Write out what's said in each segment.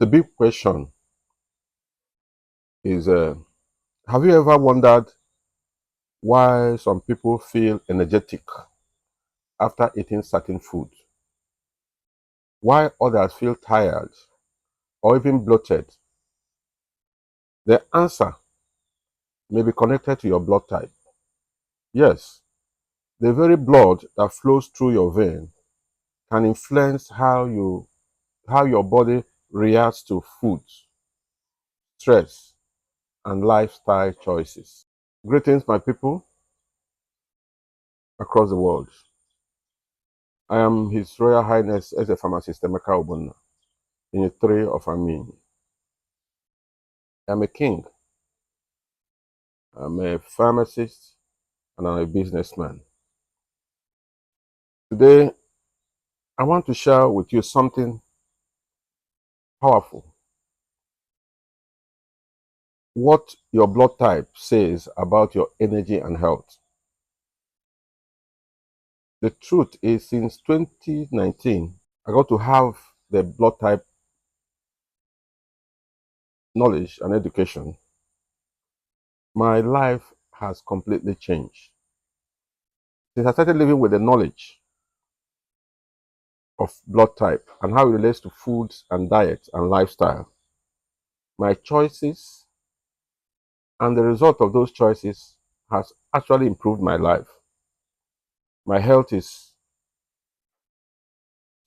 The big question is have you ever wondered why some people feel energetic after eating certain food? Why others feel tired or even bloated? The answer may be connected to your blood type. Yes, the very blood that flows through your vein can influence how your body reacts to food, stress, and lifestyle choices. Greetings, my people across the world. I am His Royal Highness as a pharmacist Emeka Obunna in a three of Amin. I'm a king, I'm a pharmacist, and I'm a businessman. Today, I want to share with you something powerful. What your blood type says about your energy and health. The truth is, since 2019, I got to have the blood type knowledge and education. My life has completely changed. Since I started living with the knowledge of blood type and how it relates to foods and diet and lifestyle, my choices and the result of those choices has actually improved my life. My health is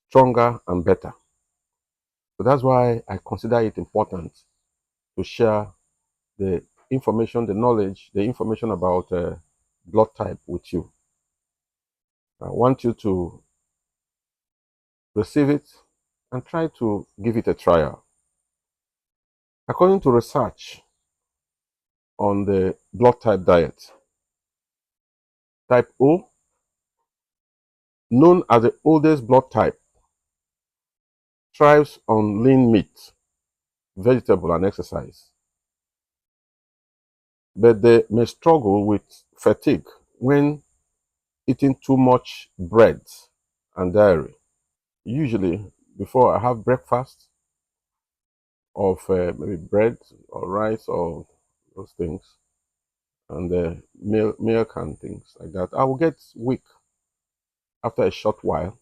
stronger and better. So that's why I consider it important to share the information, the knowledge, the information about blood type with you. I want you to receive it and try to give it a trial. According to research on the blood type diet, type O, known as the oldest blood type, thrives on lean meat, vegetable, and exercise. But they may struggle with fatigue when eating too much bread and dairy. Usually, before I have breakfast of maybe bread or rice or those things, and milk and things like that, I will get weak after a short while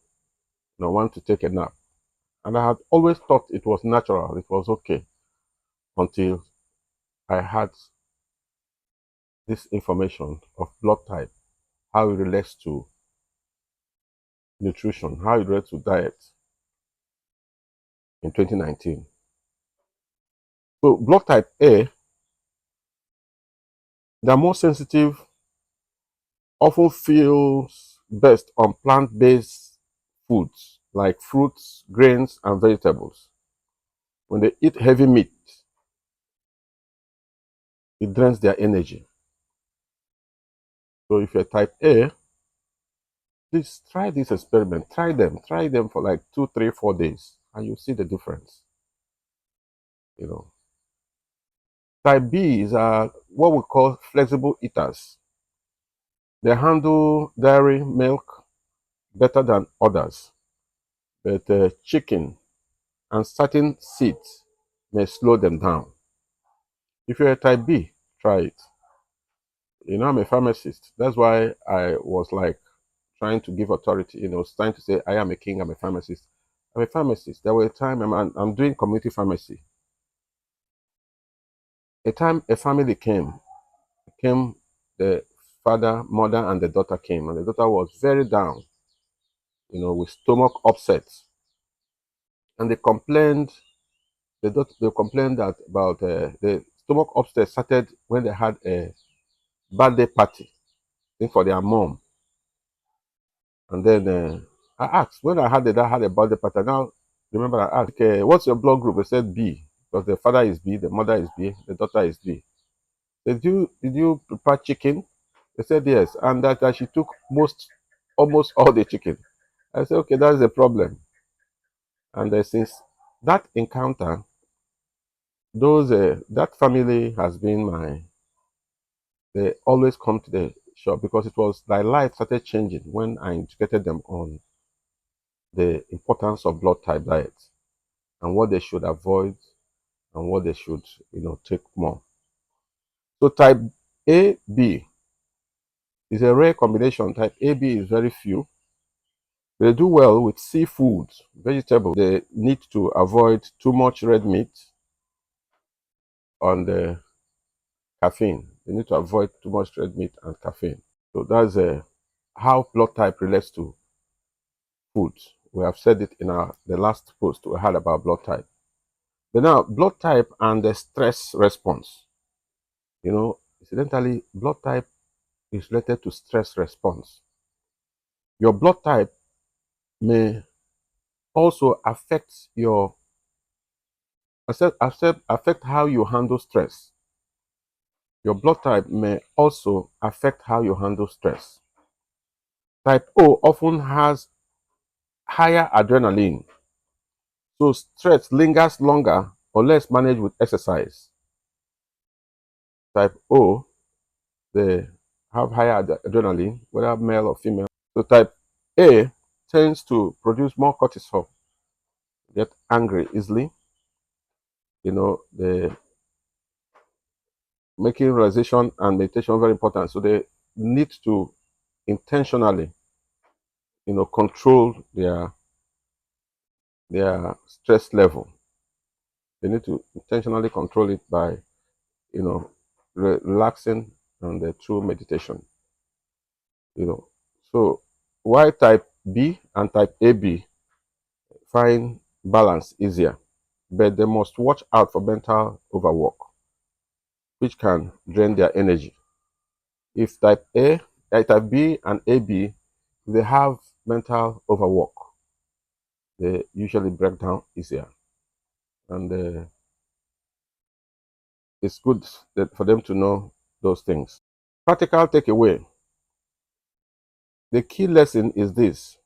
and I want to take a nap. And I had always thought it was natural, it was okay, until I had this information of blood type, how it relates to nutrition, how it relates to diet in 2019. So blood type A, they're more sensitive, often feels best on plant-based foods like fruits, grains, and vegetables. When they eat heavy meat, it drains their energy. So if you're type A, please try this experiment. Try them for like 2, 3, 4 days, and you'll see the difference. You know, type B is what we call flexible eaters. They handle dairy, milk better than others, but chicken and certain seeds may slow them down. If you're a type B, try it. You know, I'm a pharmacist. That's why I was like trying to give authority, trying to say, I am a king, I'm a pharmacist. I'm a pharmacist. There was a time I'm doing community pharmacy. A time a family came, the father, mother, and the daughter came, and the daughter was very down, with stomach upset. And they complained, they complained that about the stomach upset started when they had a birthday party, I think for their mom. And then I asked, when I had that had a birthday party, now remember I asked, okay, what's your blood group? They said B, because the father is B, the mother is B, the daughter is B. Did you prepare chicken? They said yes, and that she took almost all the chicken. I said, okay, that's the problem. And since that encounter, that family has been they always come to the shop because it was their life started changing when I educated them on the importance of blood type diet. and what they should avoid and what they should, take more. So type AB is a rare combination. Type AB is very few. They do well with seafood, vegetables. They need to avoid too much red meat on the caffeine. They need to avoid too much red meat and caffeine. So that's how blood type relates to food. We have said it in the last post we had about blood type. But now, blood type and the stress response. Incidentally, blood type is related to stress response. Your blood type may also affect how you handle stress. Your blood type may also affect how you handle stress. Type O often has higher adrenaline, so stress lingers longer or less managed with exercise. Type O, they have higher adrenaline, whether male or female. So type A tends to produce more cortisol, get angry easily. The making realization and meditation very important. So they need to intentionally, control their stress level. They need to intentionally control it by, relaxing and through meditation. So why type B and type AB find balance easier, but they must watch out for mental overwork, which can drain their energy. If type B and AB, they have mental overwork, they usually break down easier. And it's good for them to know those things. Practical takeaway. The key lesson is this: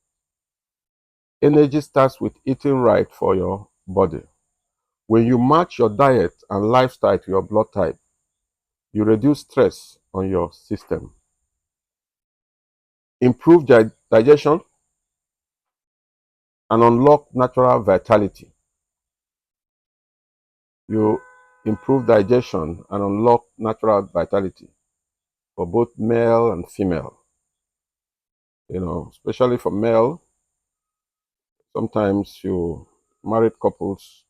energy starts with eating right for your body. When you match your diet and lifestyle to your blood type, you reduce stress on your system, improve digestion, and unlock natural vitality. You improve digestion and unlock natural vitality for both male and female. Especially for male, sometimes you married couples,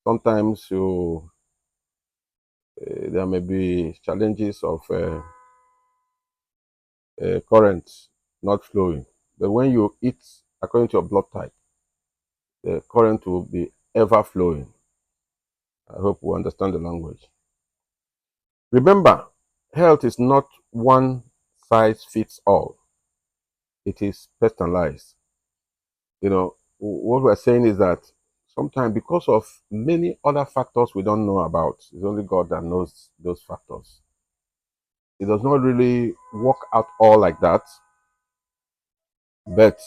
sometimes there may be challenges of current not flowing. But when you eat according to your blood type, the current will be ever flowing. I hope we understand the language. Remember, health is not one size fits all. It is personalized. What we're saying is that sometimes because of many other factors we don't know about, it's only God that knows those factors. It does not really work out all like that, but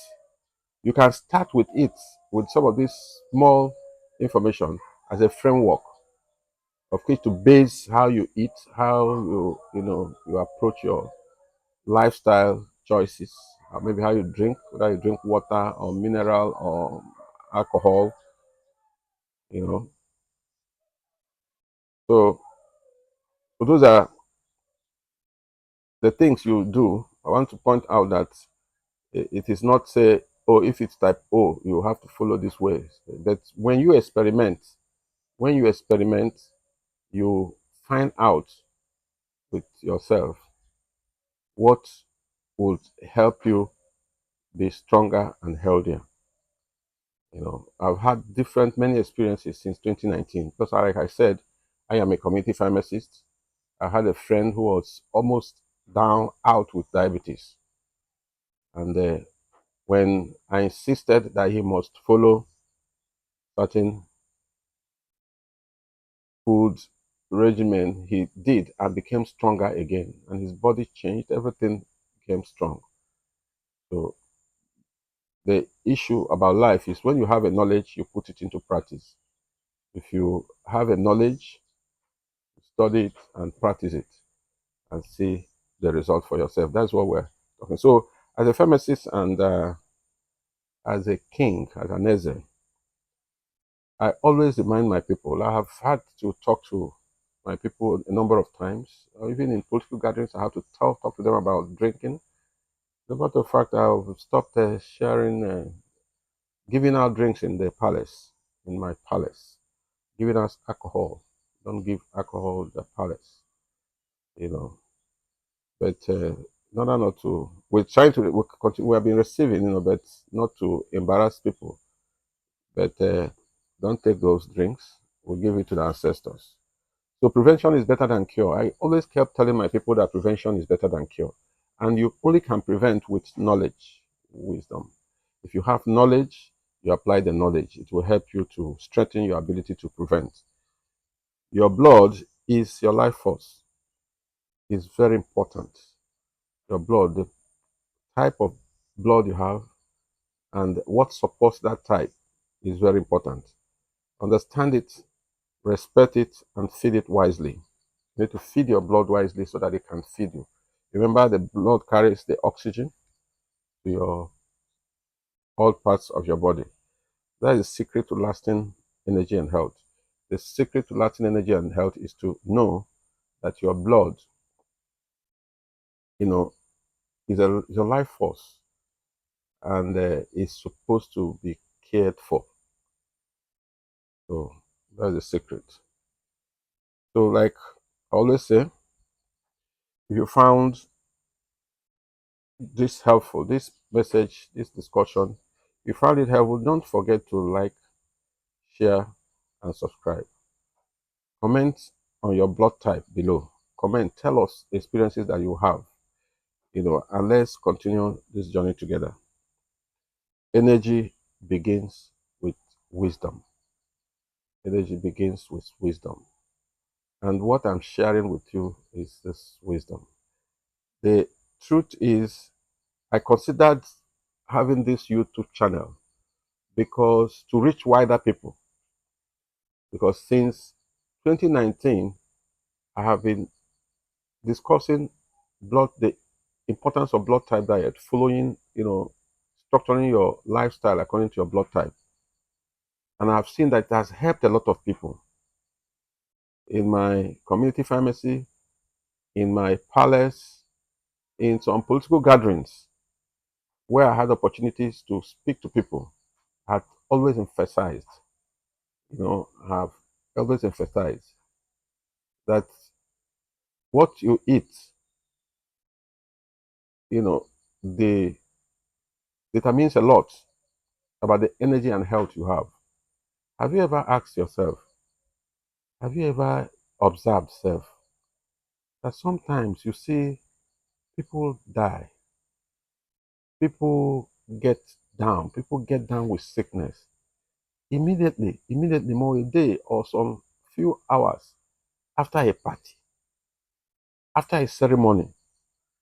you can start with it, with some of this small information as a framework of which to base how you eat, how you approach your lifestyle choices, maybe how you drink, whether you drink water or mineral or alcohol, you know. So those are the things you do. I want to point out that it is not say, oh, if it's type O, you have to follow this way. But when you experiment, you find out with yourself what would help you be stronger and healthier. I've had many experiences since 2019 because, like I said, I am a community pharmacist. I had a friend who was almost down out with diabetes, and when I insisted that he must follow certain food regimen, he did and became stronger again, and his body changed. Everything became strong. So the issue about life is when you have a knowledge, you put it into practice. If you have a knowledge, study it and practice it and see the result for yourself. That's what we're talking. So, as a pharmacist and as a king, as an Eze, I always remind my people. I have had to talk to my people a number of times, or even in political gatherings, I have to talk to them about drinking. About the fact I've stopped sharing, giving out drinks in the palace, in my palace, giving us alcohol. Don't give alcohol the palace, you know. But in order not to, we're trying to, we have been receiving, but not to embarrass people. But don't take those drinks. We'll give it to the ancestors. So prevention is better than cure. I always kept telling my people that prevention is better than cure. And you only can prevent with knowledge, wisdom. If you have knowledge, you apply the knowledge. It will help you to strengthen your ability to prevent. Your blood is your life force. It's very important. Your blood, the type of blood you have, and what supports that type is very important. Understand it, respect it, and feed it wisely. You need to feed your blood wisely so that it can feed you. Remember, the blood carries the oxygen to your all parts of your body. That is the secret to lasting energy and health. The secret to lasting energy and health is to know that your blood, you know, is a life force and is supposed to be cared for. So that's the secret. So, like I always say, if you found this helpful, this message, this discussion, if you found it helpful, don't forget to like, share, and subscribe. Comment on your blood type below. Comment, tell us experiences that you have, and let's continue this journey together. Energy begins with wisdom. Energy begins with wisdom. And what I'm sharing with you is this wisdom. The truth is, I considered having this YouTube channel because to reach wider people. Because since 2019, I have been discussing the importance of blood type diet, following, structuring your lifestyle according to your blood type. And I've seen that it has helped a lot of people in my community pharmacy, in my palace, in some political gatherings where I had opportunities to speak to people. I've always emphasized, have always emphasized that what you eat, the determines a lot about the energy and health you have. Have you ever asked yourself, have you ever observed self that sometimes you see people die, people get people get down with sickness immediately more a day or some few hours after a party, after a ceremony?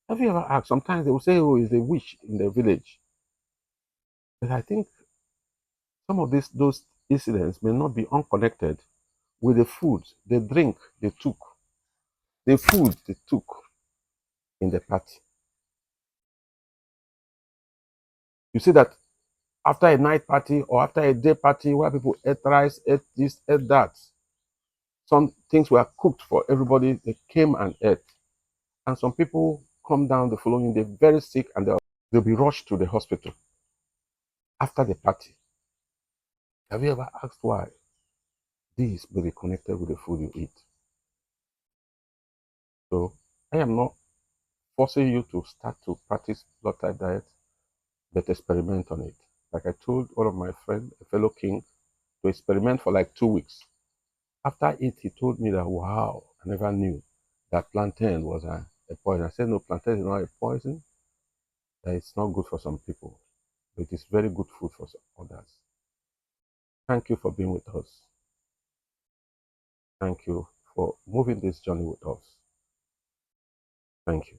Have you ever asked? Sometimes they will say, oh, it's a witch in the village. But I think some of those incidents may not be unconnected with the food, the drink they took, the food they took in the party. You see that after a night party or after a day party where people ate rice, ate this, ate that, some things were cooked for everybody. They came and ate. And some people come down the following day very sick and they'll be rushed to the hospital after the party. Have you ever asked why? This may be connected with the food you eat. So I am not forcing you to start to practice blood type diet, but experiment on it. Like I told one of my friends, a fellow king, to experiment for like 2 weeks. After it, he told me that, wow, I never knew that plantain was a poison. I said, no, plantain is not a poison, that it's not good for some people, but it is very good food for some others. Thank you for being with us. Thank you for moving this journey with us. Thank you.